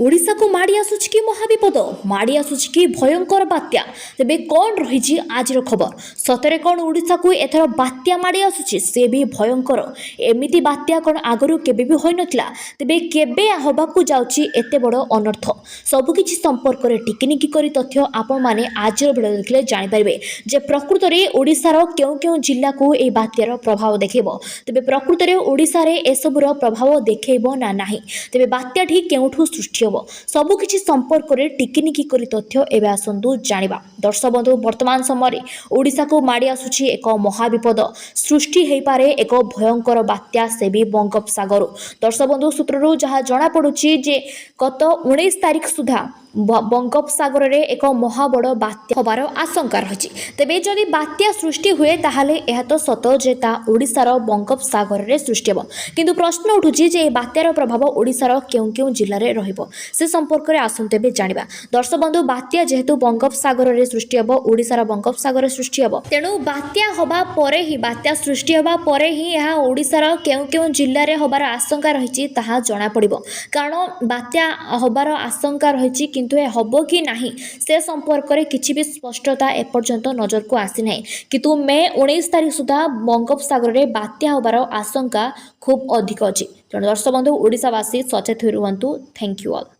ओडिशा को माड़ी आसुछि कि महाविपद माड़ी आसुछि कि भयंकर बात्या तेबे कौन रही आज खबर सतरे कौन ओडिशा को एथर बात्या माड़ी आसुछि से भी भयंकर एमिति बात्या कौन आगरु केबे भी होई नथिला तेबे केबे होबाकू जाउछि एते बड़ अनर्थ सबकिछि संपर्क रे टिकिनिकी करी तथ्य आपण माने आज भिडियो देखले जानि परिबे जे प्रकृत रे ओडिशा केउ केउ जिल्ला को ए बात्यार प्रभाव देखैबो तेबे प्रकृत रे ओडिशा रे एसबुर प्रभाव देखैबो ना नाही तेबे बात्या ठीक केउठु सृष्टि होबो सबकिछि संपर्क रे टिकिनिकी करी तथ्य एबे आसंतु जानिबा दर्शक बंधु वर्तमान समय ओडिशा को माड़ी आसुछि एक महाविपद सृष्टि हेई पारे एक भयंकर बात्या से भी बंगोपसागर दर्शक बंधु सूत्ररु जहा जणा पडुछि जे गत 19 तारिख सुधा बंगोपसागर रे एक महाबड़ बात्या होबार आशंका रही तेबे जदि बात्या सृष्टि हुए ताहाले एहा तो सत जे ता ओडिशार बंगोपसागर रे सृष्टि हेबो किंतु प्रश्न उठुछि जे बात्यार प्रभाव ओडिशार केउ केउ जिल्ला रे रहिबो से संपर्क रे आसंते बे जानिबा दर्शक बंधु बात्या जेहेतु बंगोपसागर रे सृष्टि हेबो ओडिशार बंगोपसागर रे सृष्टि हेबो तेणु बात्या होबा परे ही बात्या सृष्टि होबा परे ही एहा ओडिशार केउ केउ जिल्ला रे होबार आशंका रहिछि ताहा जणा पड़िबो कारण बात्या होबार आशंका रहिछि किंतु ए हबो कि नाही से संपर्क रे किछि भी स्पष्टता एपर्यंत नजर को आसी नाही किंतु मे 19 तारिख सुधा बंगोपसागर रे बात्या होबार आशंका खूब अधिक अछि तेणु दर्शक बंधु ओडिशावासी सचेत होई रुहंतु थैंक यू ऑल।